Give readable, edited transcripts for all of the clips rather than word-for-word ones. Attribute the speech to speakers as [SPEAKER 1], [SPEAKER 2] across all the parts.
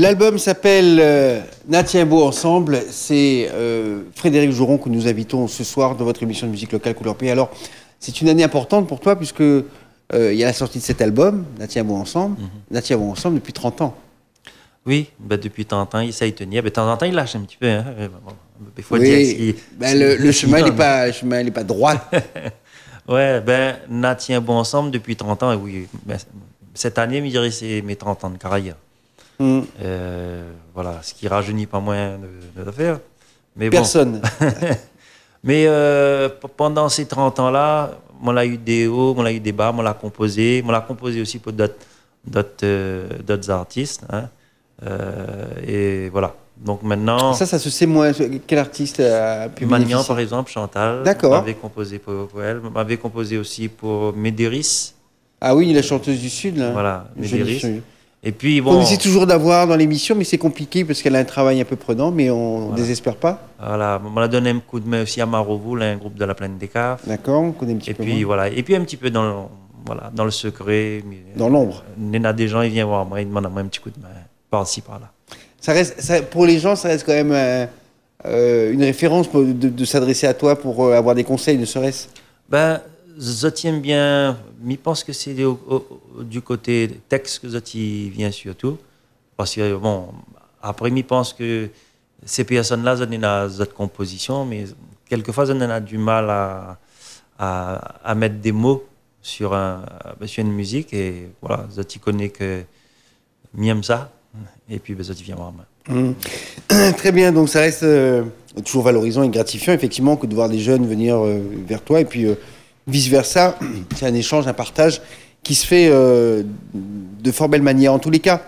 [SPEAKER 1] L'album s'appelle Natia Beau Ensemble. C'est Frédéric Jouron que nous invitons ce soir dans votre émission de musique locale Couleur Pays. Alors, c'est une année importante pour toi puisque il y a la sortie de cet album, Natia Beau Ensemble. Natia Beau Ensemble depuis 30 ans.
[SPEAKER 2] Oui, depuis 30 ans, il essaye de tenir. De temps en temps, il lâche un petit peu. Hein. Il faut
[SPEAKER 1] dire le chemin n'est pas droit.
[SPEAKER 2] Ouais, Natia Beau Ensemble depuis 30 ans, oui. Cette année, je dirais, c'est mes 30 ans de carrière. Voilà, ce qui rajeunit pas moins de l'affaire.
[SPEAKER 1] Personne.
[SPEAKER 2] Bon. Mais pendant ces 30 ans-là, on a eu des hauts, on a eu des bas, on l'a composé aussi pour d'autres artistes. Hein. Et voilà. Donc maintenant...
[SPEAKER 1] Ça se sait moins. Quel artiste a pu
[SPEAKER 2] Magnan, par exemple, Chantal.
[SPEAKER 1] D'accord.
[SPEAKER 2] M'avait composé pour elle. M'avait composé aussi pour Médéris.
[SPEAKER 1] Ah oui, la chanteuse du Sud, là.
[SPEAKER 2] Voilà, Médéris. Et puis, bon...
[SPEAKER 1] On essaie toujours d'avoir dans l'émission, mais c'est compliqué parce qu'elle a un travail un peu prenant, mais on ne désespère pas.
[SPEAKER 2] Voilà, on a donné un coup de main aussi à Marovo, un groupe de la Plaine des Caves.
[SPEAKER 1] D'accord, on connaît un petit peu.
[SPEAKER 2] Et puis, voilà. Et puis, un petit peu dans le secret.
[SPEAKER 1] Dans l'ombre.
[SPEAKER 2] Il y a des gens, ils viennent voir moi, ils demandent à moi un petit coup de main, par-ci, par-là.
[SPEAKER 1] Pour les gens, ça reste quand même une référence de s'adresser à toi pour avoir des conseils, ne serait-ce?
[SPEAKER 2] Je tiens bien, je pense que c'est du côté texte que je viens surtout. Parce que, bon, après, je pense que ces personnes-là, ils ont des compositions, mais quelquefois, ils ont du mal à mettre des mots sur une musique. Et voilà, je connais que j'aime ça. Et puis, je viens voir moi.
[SPEAKER 1] Très bien, donc ça reste toujours valorisant et gratifiant, effectivement, que de voir des jeunes venir vers toi. Et puis, vice-versa, c'est un échange, un partage qui se fait de fort belle manière. En tous les cas,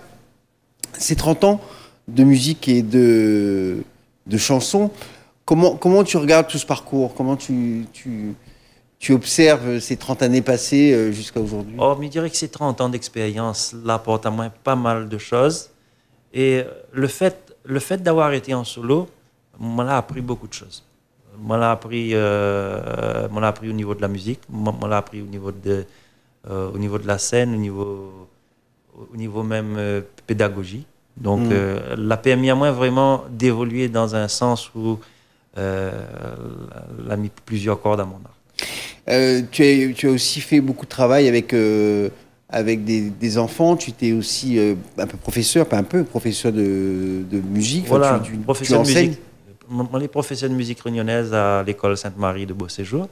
[SPEAKER 1] ces 30 ans de musique et de chansons, comment tu regardes tout ce parcours? Comment tu observes ces 30 années passées jusqu'à aujourd'hui?
[SPEAKER 2] Je dirais que ces 30 ans d'expérience l'apportent à moi pas mal de choses. Et le fait d'avoir été en solo m'a appris beaucoup de choses. M'en a appris au niveau de la musique, m'en a appris au niveau de la scène, au niveau même pédagogie. Donc, l'a permis à moi vraiment d'évoluer dans un sens où l'a mis plusieurs cordes à mon arc.
[SPEAKER 1] Tu as aussi fait beaucoup de travail avec des enfants. Tu étais aussi un peu professeur, pas un peu, professeur de musique.
[SPEAKER 2] Voilà,
[SPEAKER 1] tu enseignes.
[SPEAKER 2] On est professeur de musique réunionnaise à l'école Sainte-Marie de Beauséjour.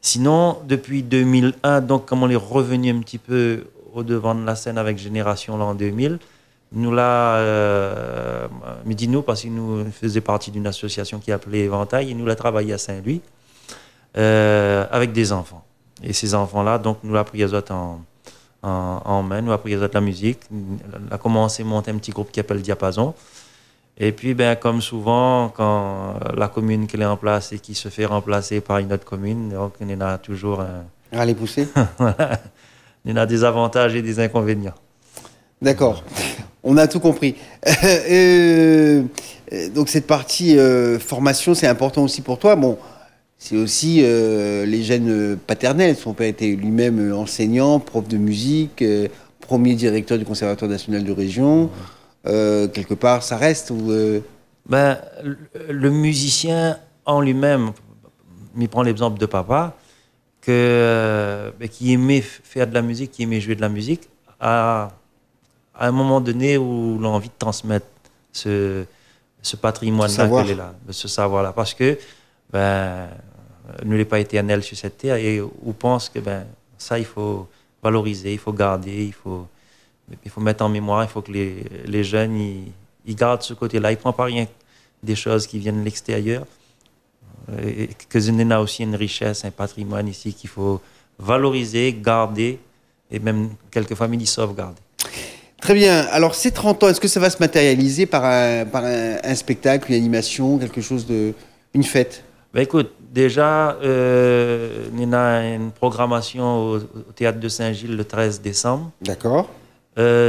[SPEAKER 2] Sinon, depuis 2001, donc comme on est revenu un petit peu au devant de la scène avec Génération l'an 2000, nous là, nous parce qu'il nous faisait partie d'une association qui appelait Éventail, et nous l'a travaillé à Saint-Louis avec des enfants. Et ces enfants-là, donc nous l'a pris en main, nous a pris la musique, on a commencé à monter un petit groupe qui s'appelle Diapason. Et puis, comme souvent, quand la commune qui est en place et qui se fait remplacer par une autre commune, donc on a toujours
[SPEAKER 1] à les pousser.
[SPEAKER 2] On a des avantages et des inconvénients.
[SPEAKER 1] D'accord, on a tout compris. Donc cette partie formation, c'est important aussi pour toi. Bon, c'est aussi les gènes paternels. Son père était lui-même enseignant, prof de musique, premier directeur du Conservatoire national de région. Quelque part, ça reste
[SPEAKER 2] le musicien en lui-même, je prends l'exemple de papa, qui aimait faire de la musique, qui aimait jouer de la musique, à un moment donné où l'envie de transmettre ce patrimoine-là qu'elle est là, ce savoir-là, parce que ne l'ai pas éternel sur cette terre et on pense que ça il faut valoriser, il faut garder, il faut mettre en mémoire, il faut que les jeunes ils gardent ce côté-là. Ils ne prennent pas rien des choses qui viennent de l'extérieur. Et que on a aussi une richesse, un patrimoine ici qu'il faut valoriser, garder et même quelquefois sauvegarder.
[SPEAKER 1] Très bien. Alors ces 30 ans, est-ce que ça va se matérialiser par un spectacle, une animation, quelque chose une fête?
[SPEAKER 2] Écoute, déjà, on a une programmation au Théâtre de Saint-Gilles le 13 décembre.
[SPEAKER 1] D'accord.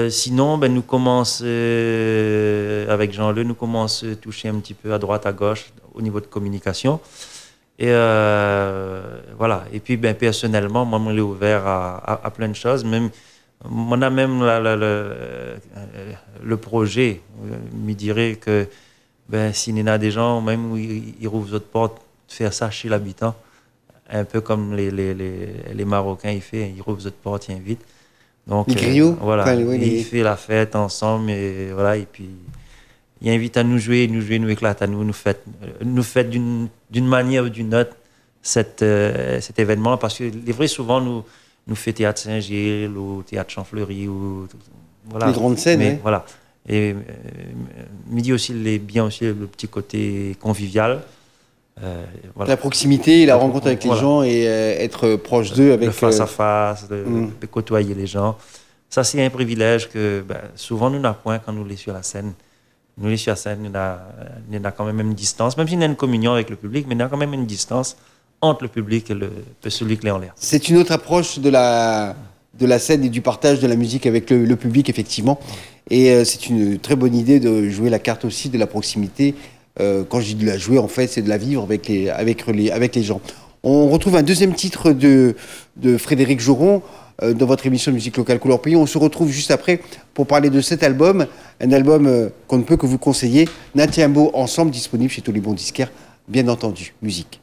[SPEAKER 2] Sinon, nous commençons, avec Jean-Le, nous commençons à toucher un petit peu à droite, à gauche, au niveau de communication. Et voilà. Et puis, personnellement, moi, je l'ai ouvert à plein de choses. Même On a même le projet, me dirait que ben, s'il y en a des gens, même où ils rouvrent votre porte, faire ça chez l'habitant, un peu comme les Marocains, ils font, ils rouvrent votre porte, ils invitent. Donc,
[SPEAKER 1] les griots,
[SPEAKER 2] voilà,
[SPEAKER 1] enfin, oui,
[SPEAKER 2] ils font la fête ensemble, et voilà, et puis ils invitent à nous jouer, nous éclatent à nous fêtent d'une manière ou d'une autre cet événement, parce que les vrais, souvent, nous fait Théâtre Saint-Gilles ou Théâtre Champfleury, ou voilà.
[SPEAKER 1] les grandes scènes.
[SPEAKER 2] Mais,
[SPEAKER 1] Ouais.
[SPEAKER 2] voilà. Et midi aussi, bien aussi le petit côté convivial. Voilà.
[SPEAKER 1] La proximité, la
[SPEAKER 2] La
[SPEAKER 1] rencontre avec les
[SPEAKER 2] voilà.
[SPEAKER 1] gens et être proche d'eux avec
[SPEAKER 2] Le face à face, de côtoyer les gens. Ça, c'est un privilège que ben, souvent nous n'avons point quand nous les sur la scène. Nous les sur la scène, nous avons quand même une distance, même s'il y a une communion avec le public, mais il y a quand même une distance entre le public et celui qui est en l'air.
[SPEAKER 1] C'est une autre approche de la scène et du partage de la musique avec le public, effectivement. Et c'est une très bonne idée de jouer la carte aussi de la proximité. Quand je dis de la jouer, en fait, c'est de la vivre avec les gens. On retrouve un deuxième titre de Frédéric Joron dans votre émission de musique locale Couleur Pays. On se retrouve juste après pour parler de cet album, un album qu'on ne peut que vous conseiller, Natiambo Ensemble, disponible chez tous les bons disquaires, bien entendu. Musique.